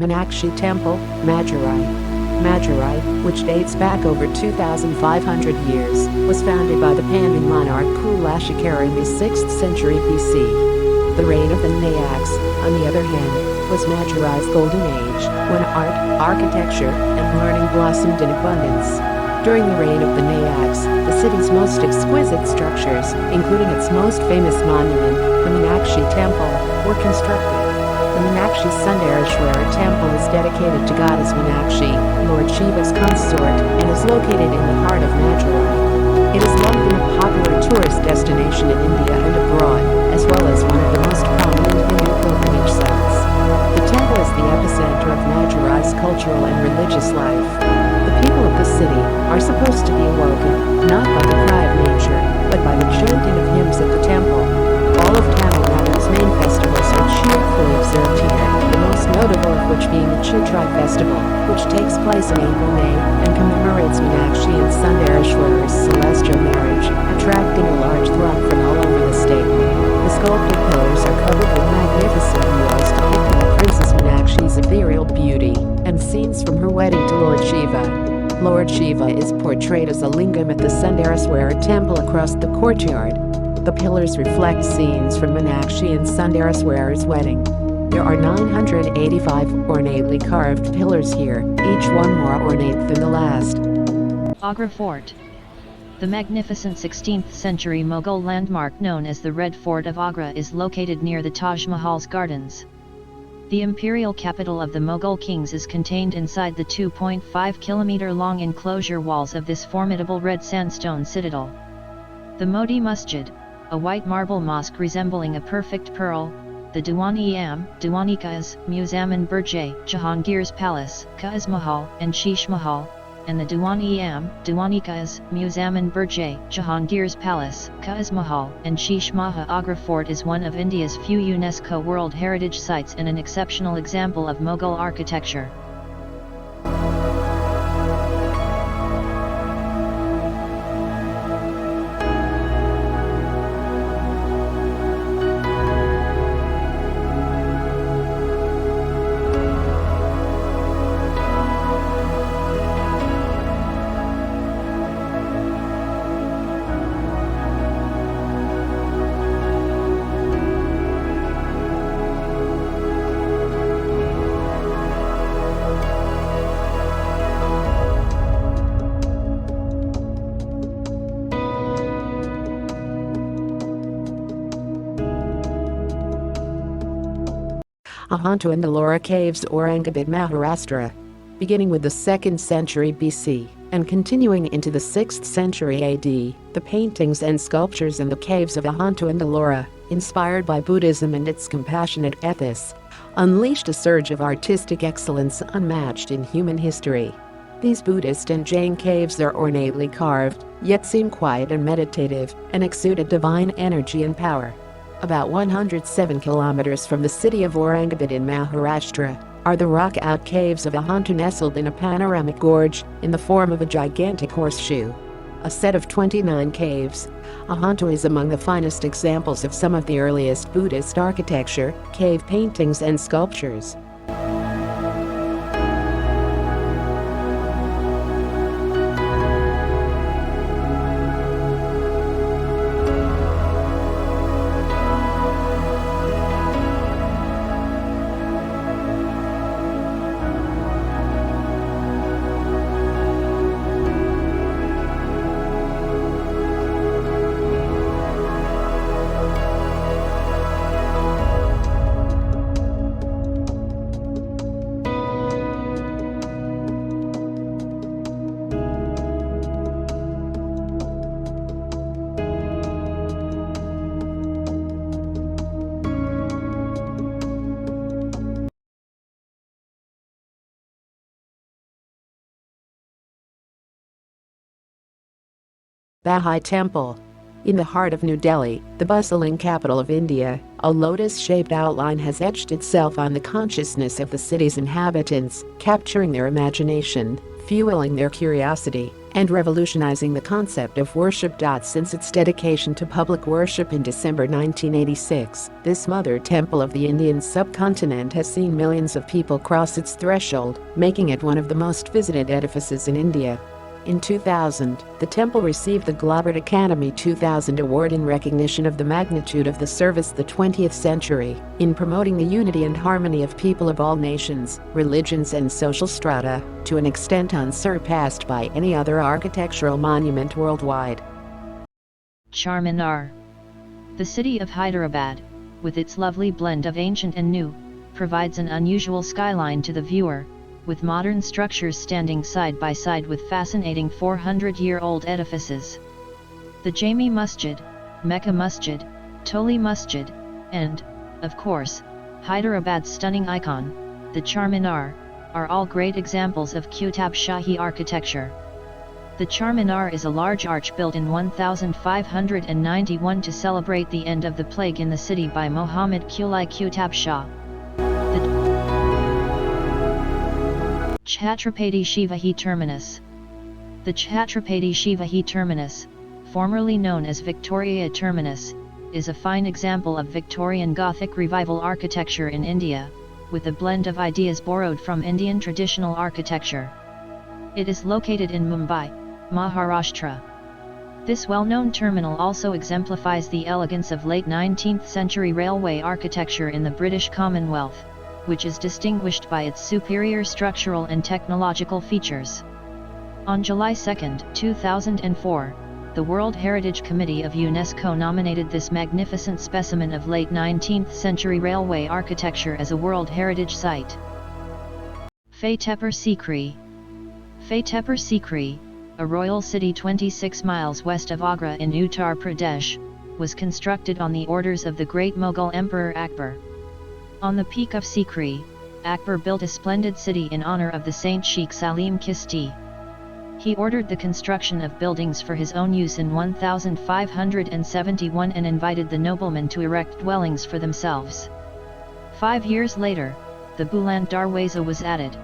Meenakshi Temple, Madurai. Madurai, which dates back over 2,500 years, was founded by the Pandya monarch Kulashikara in the 6th century BC. The reign of the Nayaks, on the other hand, was Madurai's golden age, when art, architecture, and learning blossomed in abundance. During the reign of the Nayaks, the city's most exquisite structures, including its most famous monument, the Meenakshi Temple, were constructed. The Meenakshi Sundareshwara Temple is dedicated to goddess Meenakshi, Lord Shiva's consort, and is located in the heart of Madurai. It has long been a popular tourist destination in India and abroad, as well as one of the most prominent Hindu pilgrimage sites. The temple is the epicenter of Madurai's cultural and religious life. The people of the city are supposed to be awoken, not by the cry of nature, but by the chanting of hymns at the temple. All of Tamil Nadu's main festivals are cheerfully observed here, the most notable of which being the Chitrai festival, which takes place in April-May and commemorates Meenakshi and Sundareshwara's celestial marriage, attracting a large throng from all over the state. The sculpted pillars are covered with magnificent murals depicting Princess Meenakshi's ethereal beauty and scenes from her wedding to Lord Shiva. Lord Shiva is portrayed as a lingam at the Sundareshwara temple across the courtyard. The pillars reflect scenes from Meenakshi and Sundareshwara's wedding. There are 985 ornately carved pillars here, each one more ornate than the last. Agra Fort. The magnificent 16th century Mughal landmark known as the Red Fort of Agra is located near the Taj Mahal's gardens. The imperial capital of the Mughal kings is contained inside the 2.5-kilometer-long enclosure walls of this formidable red sandstone citadel. The Modi Masjid, a white marble mosque resembling a perfect pearl, the Diwan-e-Am, Diwani-Kaz, Muzammil Burj, Jahangir's Palace, Kaz Mahal, and Sheesh Mahal, and the Diwan-e-Am, Diwani-Kaz, Muzammil Burj, Jahangir's Palace, Kaz Mahal, and Sheesh Mahal. Agra Fort is one of India's few UNESCO World Heritage Sites and an exceptional example of Mughal architecture. Ajanta and Ellora Caves, Aurangabad, Maharashtra. Beginning with the 2nd century BC and continuing into the 6th century AD, the paintings and sculptures in the caves of Ajanta and Ellora, inspired by Buddhism and its compassionate ethos, unleashed a surge of artistic excellence unmatched in human history. These Buddhist and Jain caves are ornately carved, yet seem quiet and meditative, and exude a divine energy and power. About 107 kilometers from the city of Aurangabad in Maharashtra are the rock-out caves of Ajanta, nestled in a panoramic gorge in the form of a gigantic horseshoe. A set of 29 caves, Ajanta is among the finest examples of some of the earliest Buddhist architecture, cave paintings and sculptures. Baha'i Temple. In the heart of New Delhi, the bustling capital of India, a lotus-shaped outline has etched itself on the consciousness of the city's inhabitants, capturing their imagination, fueling their curiosity, and revolutionizing the concept of worship. Since its dedication to public worship in December 1986, this mother temple of the Indian subcontinent has seen millions of people cross its threshold, making it one of the most visited edifices in India. In 2000, the temple received the Globbert Academy 2000 Award in recognition of the magnitude of the service the 20th century in promoting the unity and harmony of people of all nations, religions and social strata, to an extent unsurpassed by any other architectural monument worldwide. Charminar. The city of Hyderabad, with its lovely blend of ancient and new, provides an unusual skyline to the viewer, with modern structures standing side by side with fascinating 400-year-old edifices. The Jami Masjid, Mecca Masjid, Toli Masjid, and, of course, Hyderabad's stunning icon, the Charminar, are all great examples of Qutab Shahi architecture. The Charminar is a large arch built in 1591 to celebrate the end of the plague in the city by Muhammad Quli Qutab Shah. Chhatrapati Shivaji Terminus. The Chhatrapati Shivaji Terminus, formerly known as Victoria Terminus, is a fine example of Victorian Gothic revival architecture in India, with a blend of ideas borrowed from Indian traditional architecture. It is located in Mumbai, Maharashtra. This well-known terminal also exemplifies the elegance of late 19th century railway architecture in the British Commonwealth, which is distinguished by its superior structural and technological features. On July 2, 2004, the World Heritage Committee of UNESCO nominated this magnificent specimen of late 19th century railway architecture as a World Heritage Site. Fatehpur Sikri. Fatehpur Sikri, a royal city 26 miles west of Agra in Uttar Pradesh, was constructed on the orders of the great Mughal Emperor Akbar. On the peak of Sikri, Akbar built a splendid city in honor of the Saint Sheikh Salim Chisti. He ordered the construction of buildings for his own use in 1571 and invited the noblemen to erect dwellings for themselves. 5 years later, the Buland Darwaza was added.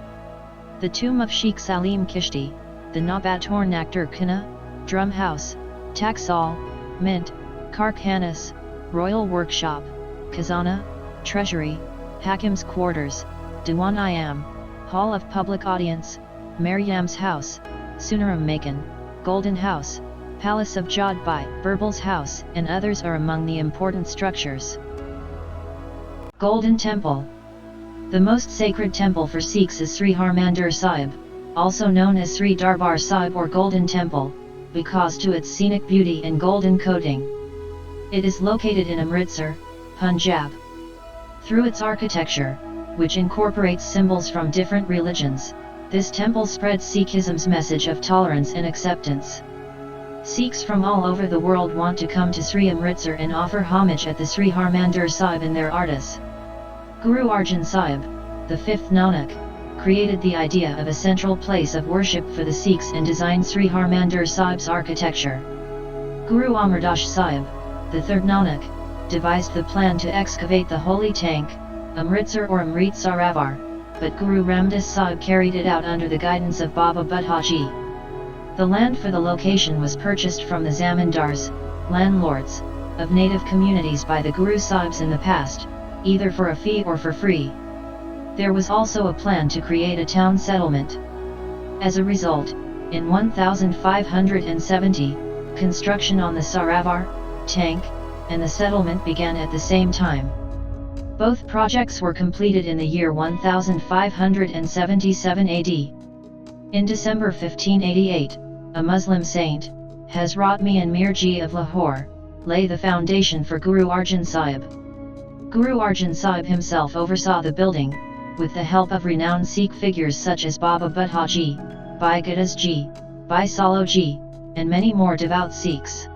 The tomb of Sheikh Salim Chisti, the Nabator Naktar Khana, Drum House, Taxal, Mint, Karkhanas, Royal Workshop, Khazana, Treasury, Hakim's Quarters, Diwan-i-Am, Hall of Public Audience, Maryam's House, Sunaram Makan, Golden House, Palace of Jodhbai, Birbal's House and others are among the important structures. Golden Temple. The most sacred temple for Sikhs is Sri Harmandir Sahib, also known as Sri Darbar Sahib or Golden Temple, because to its scenic beauty and golden coating. It is located in Amritsar, Punjab. Through its architecture, which incorporates symbols from different religions, this temple spreads Sikhism's message of tolerance and acceptance. Sikhs from all over the world want to come to Sri Amritsar and offer homage at the Sri Harmandir Sahib in their artis. Guru Arjan Sahib, the fifth Nanak, created the idea of a central place of worship for the Sikhs and designed Sri Harmandir Sahib's architecture. Guru Amar Das Sahib, the third Nanak, devised the plan to excavate the holy tank, Amritsar or Amrit Sarovar, but Guru Ramdas Sahib carried it out under the guidance of Baba Budha Ji. The land for the location was purchased from the zamindars, landlords, of native communities by the Guru Sahibs in the past, either for a fee or for free. There was also a plan to create a town settlement. As a result, in 1570, construction on the Sarovar, tank, and the settlement began at the same time. Both projects were completed in the year 1577 AD. In December 1588, a Muslim saint, Hazrat Mian Mirji of Lahore, lay the foundation for Guru Arjan Sahib. Guru Arjan Sahib himself oversaw the building, with the help of renowned Sikh figures such as Baba Budha Ji, Bhai Gadas Ji, Bhai Salo Ji, and many more devout Sikhs.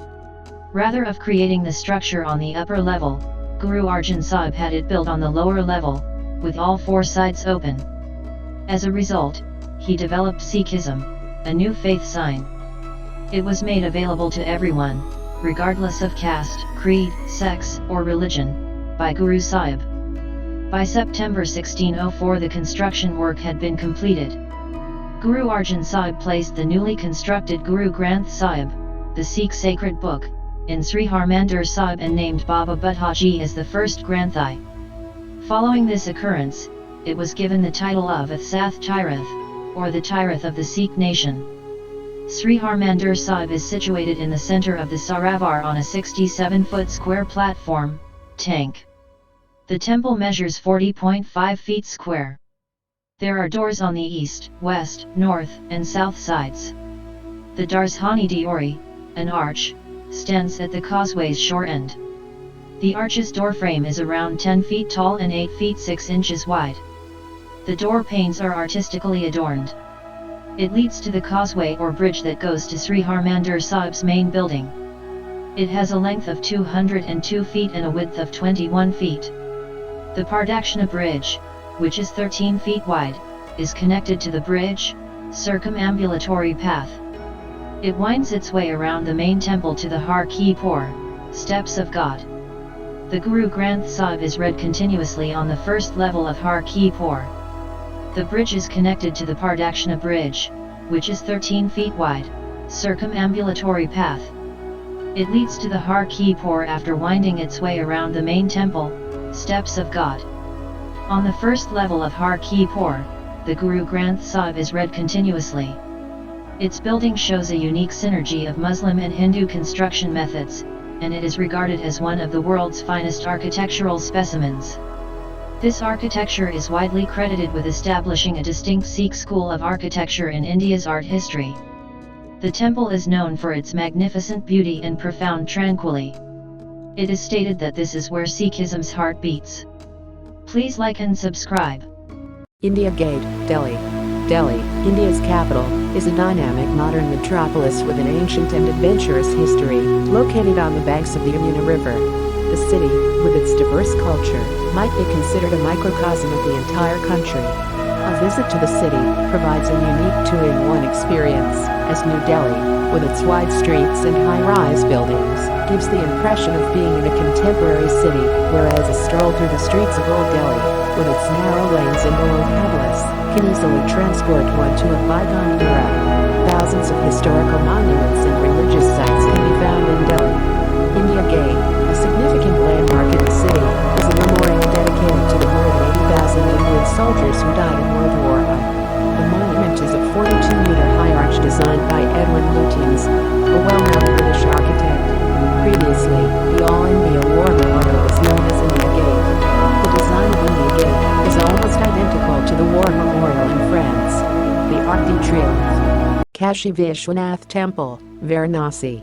Rather of creating the structure on the upper level, Guru Arjan Sahib had it built on the lower level, with all four sides open. As a result, he developed Sikhism, a new faith sign. It was made available to everyone, regardless of caste, creed, sex, or religion, by Guru Sahib. By September 1604 the construction work had been completed. Guru Arjan Sahib placed the newly constructed Guru Granth Sahib, the Sikh sacred book, in Sri Harmandir Sahib and named Baba Budha Ji as the first Granthi. Following this occurrence, it was given the title of Atsath Tirath, or the Tirath of the Sikh nation. Sri Harmandir Sahib is situated in the centre of the Sarovar on a 67-foot square platform, tank. The temple measures 40.5 feet square. There are doors on the east, west, north, and south sides. The Darsahani Diori, an arch, stands at the causeway's shore end. The arch's door frame is around 10 feet tall and 8 feet 6 inches wide. The door panes are artistically adorned. It leads to the causeway or bridge that goes to Sri Harmandir Sahib's main building. It has a length of 202 feet and a width of 21 feet. The Pardakshina Bridge, which is 13 feet wide, is connected to the bridge, circumambulatory path. It winds its way around the main temple to the Har Ki Por, Steps of God. The Guru Granth Sahib is read continuously on the first level of Har Ki Por. The bridge is connected to the Pardakshina Bridge, which is 13 feet wide, circumambulatory path. It leads to the Har Ki Por after winding its way around the main temple, Steps of God. On the first level of Har Ki Por, the Guru Granth Sahib is read continuously. Its building shows a unique synergy of Muslim and Hindu construction methods, and it is regarded as one of the world's finest architectural specimens. This architecture is widely credited with establishing a distinct Sikh school of architecture in India's art history. The temple is known for its magnificent beauty and profound tranquility. It is stated that this is where Sikhism's heart beats. Please like and subscribe. India Gate, Delhi. Delhi, India's capital, is a dynamic modern metropolis with an ancient and adventurous history, located on the banks of the Yamuna River. The city, with its diverse culture, might be considered a microcosm of the entire country. A visit to the city provides a unique two-in-one experience, as New Delhi, with its wide streets and high-rise buildings, gives the impression of being in a contemporary city, whereas a stroll through the streets of Old Delhi, with its narrow lanes and old palace, can easily transport one to a bygone era. Thousands of historical monuments and religious sites can be found in Delhi. India Gate, a significant landmark in the city, is a memorial dedicated to the more than 80,000 Indian soldiers who died in World War I. The monument is a 42-meter high arch designed by Edwin Lutyens, a well-known British architect. Previously, the All India War Memorial was known as India Gate. The design of India Gate is almost identical to the War Memorial in France. The Arc de Triomphe. Kashi Vishwanath Temple, Varanasi.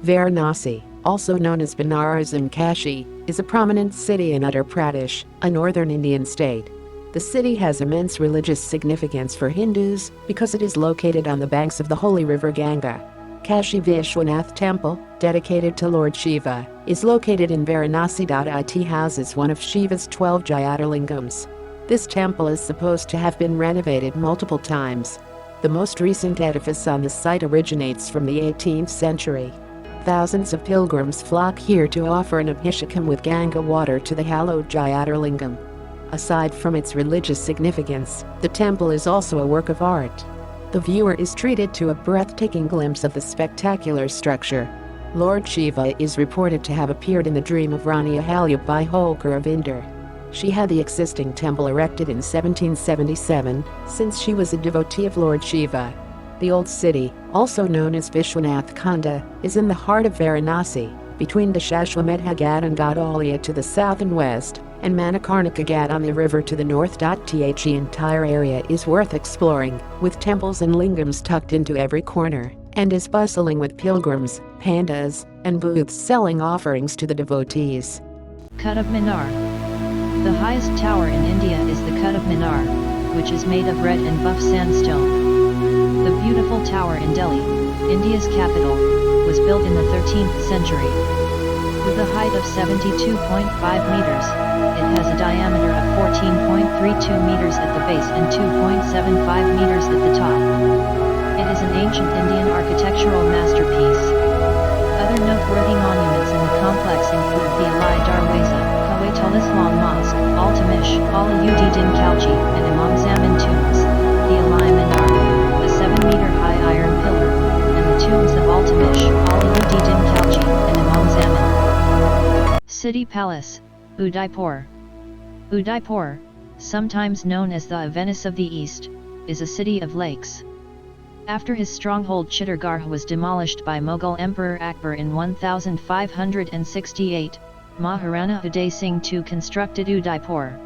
Varanasi, also known as Banaras and Kashi, is a prominent city in Uttar Pradesh, a northern Indian state. The city has immense religious significance for Hindus because it is located on the banks of the holy river Ganga. Kashi Vishwanath Temple, dedicated to Lord Shiva, is located in Varanasi. It houses one of Shiva's 12 Jyotirlingams. This temple is supposed to have been renovated multiple times. The most recent edifice on the site originates from the 18th century. Thousands of pilgrims flock here to offer an abhishekam with Ganga water to the hallowed Jyotirlingam. Aside from its religious significance, the temple is also a work of art. The viewer is treated to a breathtaking glimpse of the spectacular structure. Lord Shiva is reported to have appeared in the dream of Rani Ahalya by Holkar of Indore. She had the existing temple erected in 1777, since she was a devotee of Lord Shiva. The old city, also known as Vishwanath Khanda, is in the heart of Varanasi, between the Shashwamedh Ghat and Godaliya to the south and west, and Manikarnika Ghat on the river to the north. The entire area is worth exploring, with temples and lingams tucked into every corner, and is bustling with pilgrims, pandas, and booths selling offerings to the devotees. Qutub Minar. The highest tower in India is the Qutub Minar, which is made of red and buff sandstone. The beautiful tower in Delhi, India's capital, was built in the 13th century. With a height of 72.5 meters, it has a diameter of 14.32 meters at the base and 2.75 meters at the top. It is an ancient Indian architectural masterpiece. Other noteworthy monuments in the complex include the Alai Darwaza, Kawaitul Islam Mosque, Altamish, Ala Ud Din Khalji, and Imam Zaman tombs. The Alai Minar, a City Palace, Udaipur. Udaipur, sometimes known as the Venice of the East, is a city of lakes. After his stronghold Chittorgarh was demolished by Mughal Emperor Akbar in 1568, Maharana Uday Singh II constructed Udaipur.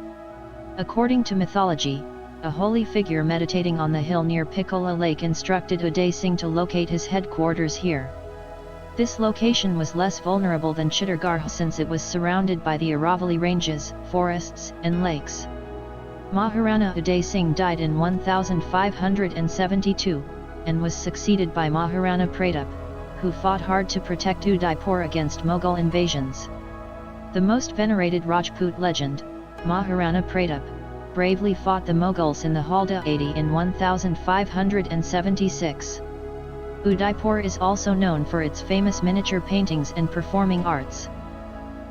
According to mythology, a holy figure meditating on the hill near Piccola Lake instructed Uday Singh to locate his headquarters here. This location was less vulnerable than Chittorgarh since it was surrounded by the Aravalli ranges, forests, and lakes. Maharana Uday Singh died in 1572, and was succeeded by Maharana Pratap, who fought hard to protect Udaipur against Mughal invasions. The most venerated Rajput legend, Maharana Pratap, bravely fought the Mughals in the Halda Adi in 1576. Udaipur is also known for its famous miniature paintings and performing arts.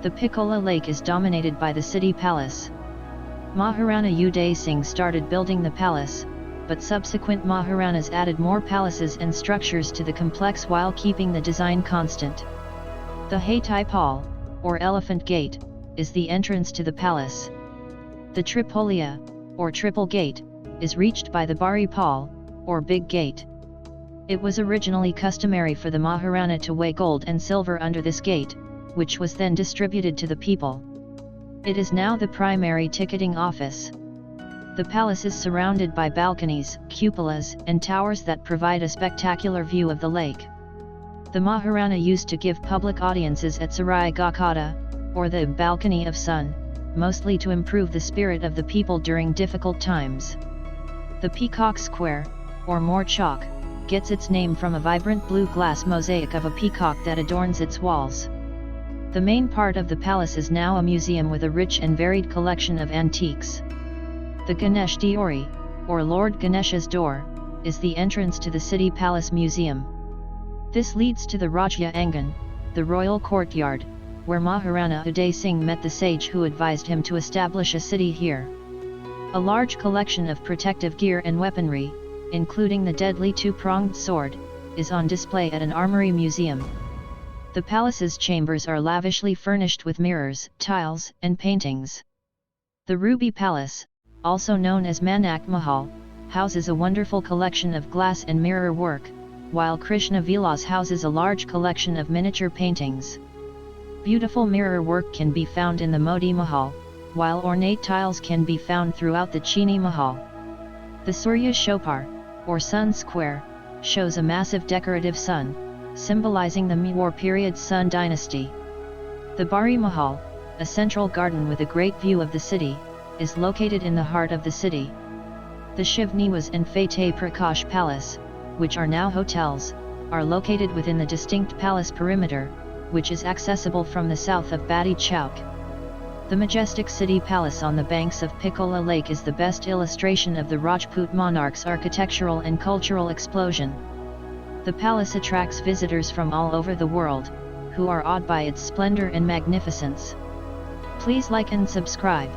The Piccola Lake is dominated by the city palace. Maharana Uday Singh started building the palace, but subsequent Maharanas added more palaces and structures to the complex while keeping the design constant. The Hathi Pal, or Elephant Gate, is the entrance to the palace. The Tripolia, or Triple Gate, is reached by the Bari Pal, or Big Gate. It was originally customary for the Maharana to weigh gold and silver under this gate, which was then distributed to the people. It is now the primary ticketing office. The palace is surrounded by balconies, cupolas, and towers that provide a spectacular view of the lake. The Maharana used to give public audiences at Sarai Gakata, or the Balcony of Sun, mostly to improve the spirit of the people during difficult times. The Peacock Square, or More Chowk, gets its name from a vibrant blue glass mosaic of a peacock that adorns its walls. The main part of the palace is now a museum with a rich and varied collection of antiques. The Ganesh Deori, or Lord Ganesha's door, is the entrance to the City Palace Museum. This leads to the Rajya Angan, the royal courtyard, where Maharana Uday Singh met the sage who advised him to establish a city here. A large collection of protective gear and weaponry, including the deadly two-pronged sword, is on display at an armory museum. The palace's chambers are lavishly furnished with mirrors, tiles, and paintings. The Ruby Palace, also known as Mahal, houses a wonderful collection of glass and mirror work, while Krishna Vilas houses a large collection of miniature paintings. Beautiful mirror work can be found in the Modi Mahal, while ornate tiles can be found throughout the Chini Mahal. The Surya Chopar, or Sun Square, shows a massive decorative sun, symbolizing the Mewar period Sun dynasty. The Bari Mahal, a central garden with a great view of the city, is located in the heart of the city. The Shiv Niwas and Fateh Prakash Palace, which are now hotels, are located within the distinct palace perimeter, which is accessible from the south of Badi Chowk. The majestic city palace on the banks of Piccola Lake is the best illustration of the Rajput monarch's architectural and cultural explosion. The palace attracts visitors from all over the world, who are awed by its splendor and magnificence. Please like and subscribe.